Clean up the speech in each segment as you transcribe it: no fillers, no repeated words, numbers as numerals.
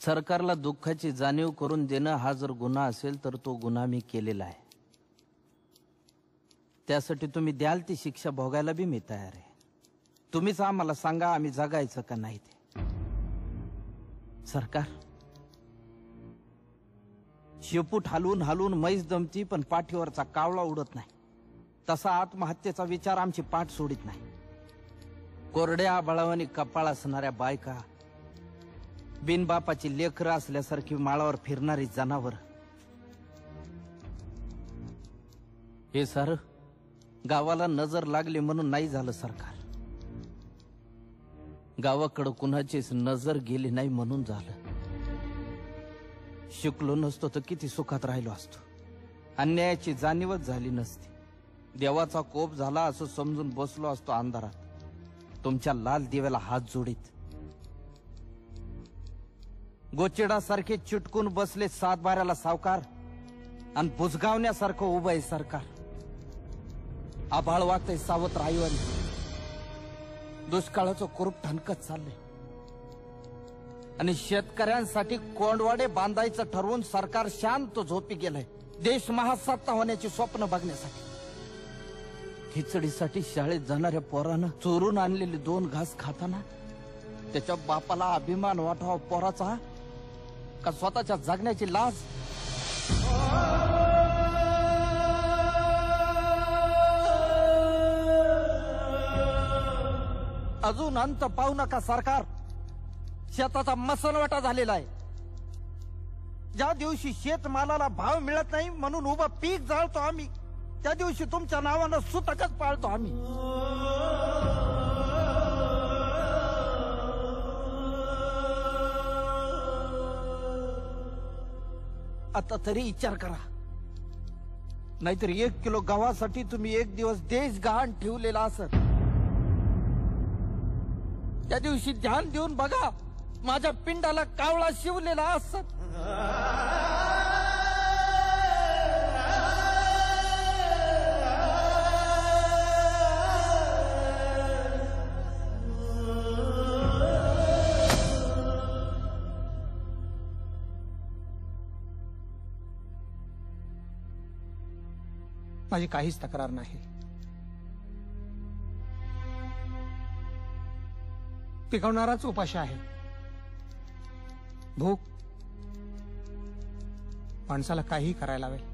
सरकारला दुःखाची जाणीव करून देणं हा जर गुन्हा असेल तर तो गुन्हा मी केलेला आहे। त्यासाठी तुम्ही द्याल ती शिक्षा भोगायला बी मी तयार आहे। तुम्हीच आम्हाला सांगा आम्ही जगायचं का नाही ते। सरकार शेपूट हलवून हलवून मैस दमती पण पाठीवरचा कावळा उडत नाही, तसा आत्महत्येचा विचार आमची पाठ सोडित नाही। कोरड्या आबाळावानी कपाळ असणाऱ्या बायका, बिनबापाची लेकरं असल्यासारखी माळावर फिरणारी जनावर, हे सारं गावाला नजर लागली म्हणून नाही झालं सरकार। गावाकडे कुणाचीच नजर गेली नाही म्हणून झालं। शिकलो नसतो तर किती सुखात राहिलो असतो, अन्यायाची जाणीवच झाली नसती, देवाचा कोप झाला असं समजून बसलो असतो अंधारात तुमच्या लाल दिव्याला हात जोडीत। गोचिडासारखे चिटकून बसले सातबाऱ्याला सावकार आणि बुजगावण्यासारखं उभं आहे सरकार। आभाळ वागतंय सावत्र आईवानी, दुष्काळाचं कुरूप ठणकत चाललंय आणि शेतकऱ्यांसाठी कोंडवाडे बांधायचं ठरवून सरकार शांत झोपी गेलंय देश महासत्ता होण्याची स्वप्न बघण्यासाठी। खिचडीसाठी शाळेत जाणाऱ्या पोरानं चोरून आणलेले 2 घास खाताना त्याच्या बापाला अभिमान वाटावा पोराचा का स्वतःच्या जगण्याची लाज? अजून अंत पाहू नका सरकार, शेताचा मसनवाटा झालेला आहे। ज्या दिवशी शेतमालाला भाव मिळत नाही म्हणून उभं पीक जाळतो आम्ही, त्या दिवशी तुमच्या नावानं सुतकच पाळतो आम्ही। आता तरी विचार करा, नाहीतर 1 किलो गव्हासाठी तुम्ही 1 दिवस देश गहाण ठेवलेला असत। त्या दिवशी ध्यान देऊन बघा, माझ्या पिंडाला कावळा शिवलेला असत। माझी काहीच तक्रार नाही। पिकवणाराच उपाशी आहे। भूक माणसाला काही करायला हवे।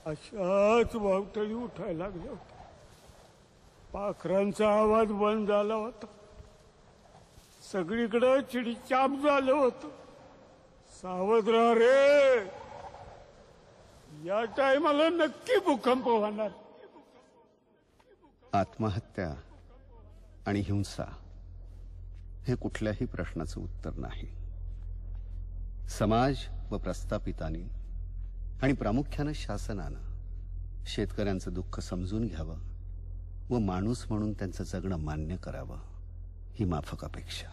अशाच वावटळी उठायला लागल्या होत्या। पाखरांचा आवाज बंद झाला होता, सगळीकडे चिडीचाप झालं होतं। सावध राहा रे, या टायमाला नक्की भूकंप होणार। आत्महत्या आणि हिंसा हे कुठल्याही प्रश्नाचं उत्तर नाही। समाज व प्रस्थापितांनी आणि प्रामुख्याने शासनानं शेतकऱ्यांचं दुःख समजून घ्यावं व माणूस म्हणून त्यांचं जगणं मान्य करावं ही माफक अपेक्षा।